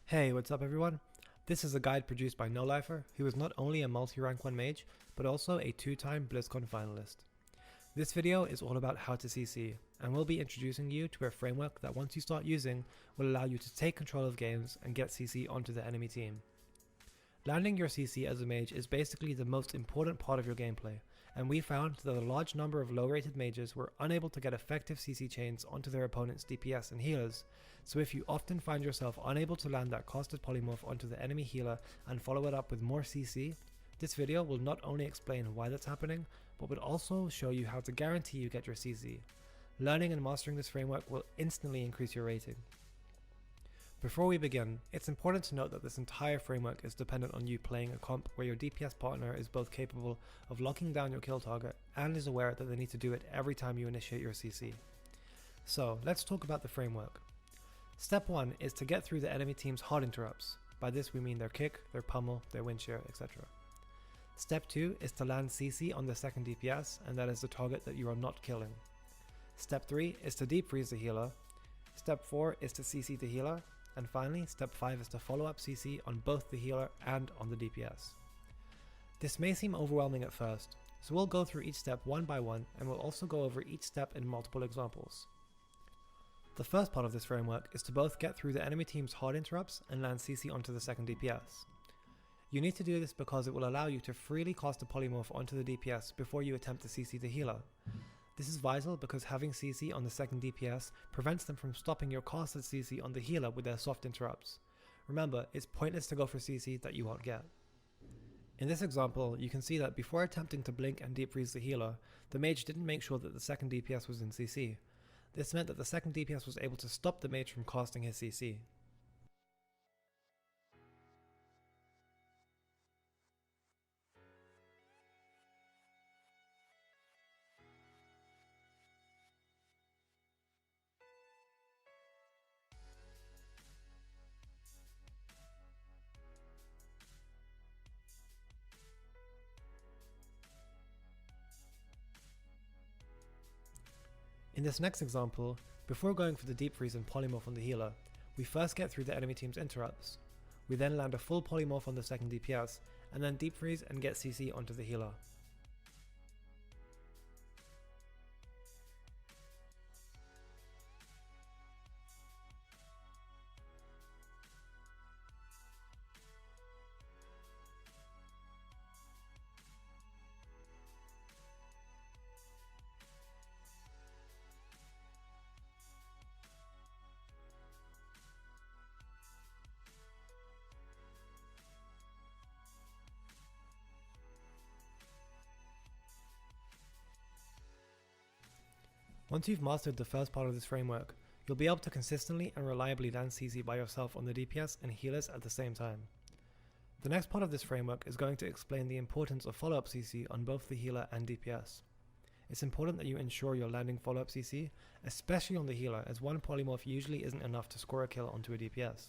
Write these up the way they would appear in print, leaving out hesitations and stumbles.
Hey, what's up everyone? This is a guide produced by No Lifer, who is not only a multi-rank 1 mage, but also a 2-time BlizzCon finalist. This video is all about how to CC, and we'll be introducing you to a framework that once you start using, will allow you to take control of games and get CC onto the enemy team. Landing your CC as a mage is basically the most important part of your gameplay, and we found that a large number of low-rated mages were unable to get effective CC chains onto their opponent's DPS and healers, so if you often find yourself unable to land that costed polymorph onto the enemy healer and follow it up with more CC, this video will not only explain why that's happening, but will also show you how to guarantee you get your CC. Learning and mastering this framework will instantly increase your rating. Before we begin, it's important to note that this entire framework is dependent on you playing a comp where your DPS partner is both capable of locking down your kill target and is aware that they need to do it every time you initiate your CC. So let's talk about the framework. Step 1 is to get through the enemy team's hard interrupts. By this we mean their kick, their pummel, their wind shear, etc. Step 2 is to land CC on the second DPS, and that is the target that you are not killing. Step 3 is to deep freeze the healer. Step 4 is to CC the healer. And finally, step 5 is to follow up CC on both the healer and on the DPS. This may seem overwhelming at first, so we'll go through each step one by one, and we'll also go over each step in multiple examples. The first part of this framework is to both get through the enemy team's hard interrupts and land CC onto the second DPS. You need to do this because it will allow you to freely cast a polymorph onto the DPS before you attempt to CC the healer. This is vital because having CC on the second DPS prevents them from stopping your casted CC on the healer with their soft interrupts. Remember, it's pointless to go for CC that you won't get. In this example, you can see that before attempting to blink and deep freeze the healer, the mage didn't make sure that the second DPS was in CC. This meant that the second DPS was able to stop the mage from casting his CC. In this next example, before going for the deep freeze and polymorph on the healer, we first get through the enemy team's interrupts. We then land a full polymorph on the second DPS, and then deep freeze and get CC onto the healer. Once you've mastered the first part of this framework, you'll be able to consistently and reliably land CC by yourself on the DPS and healers at the same time. The next part of this framework is going to explain the importance of follow-up CC on both the healer and DPS. It's important that you ensure you're landing follow-up CC, especially on the healer, as one polymorph usually isn't enough to score a kill onto a DPS.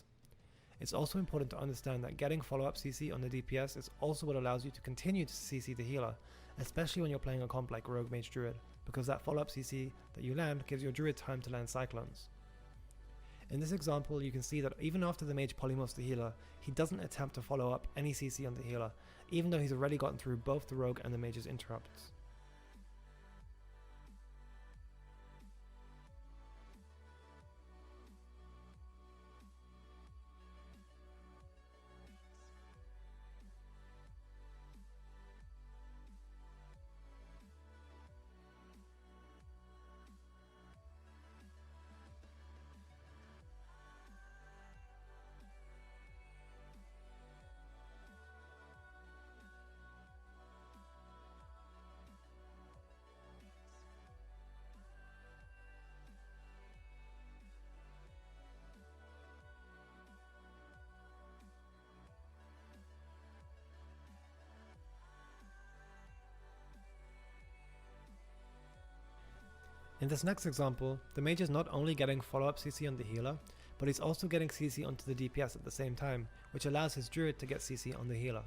It's also important to understand that getting follow-up CC on the DPS is also what allows you to continue to CC the healer, especially when you're playing a comp like Rogue Mage Druid, because that follow-up CC that you land gives your Druid time to land Cyclones. In this example, you can see that even after the mage polymorphs the healer, he doesn't attempt to follow up any CC on the healer, even though he's already gotten through both the rogue and the mage's interrupts. In this next example, the mage is not only getting follow-up CC on the healer, but he's also getting CC onto the DPS at the same time, which allows his druid to get CC on the healer.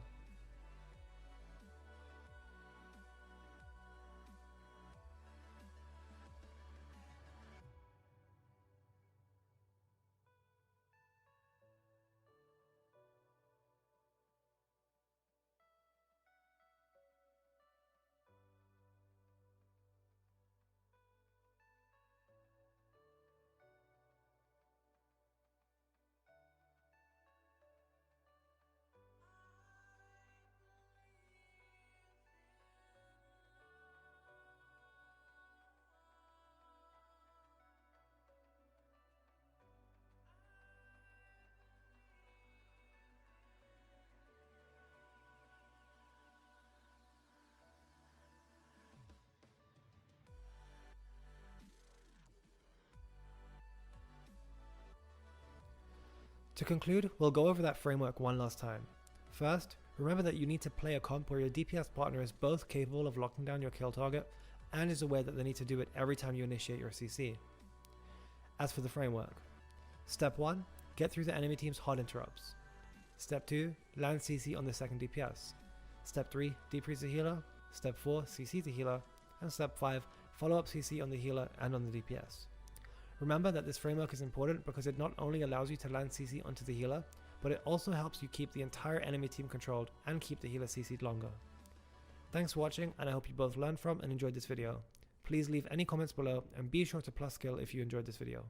To conclude, we'll go over that framework one last time. First, remember that you need to play a comp where your DPS partner is both capable of locking down your kill target and is aware that they need to do it every time you initiate your CC. As for the framework, Step 1, get through the enemy team's hard interrupts. Step 2, land CC on the second DPS. Step 3, decrease the healer. Step 4, CC the healer. And Step 5, follow up CC on the healer and on the DPS. Remember that this framework is important because it not only allows you to land CC onto the healer, but it also helps you keep the entire enemy team controlled and keep the healer CC'd longer. Thanks for watching, and I hope you both learned from and enjoyed this video. Please leave any comments below and be sure to plus skill if you enjoyed this video.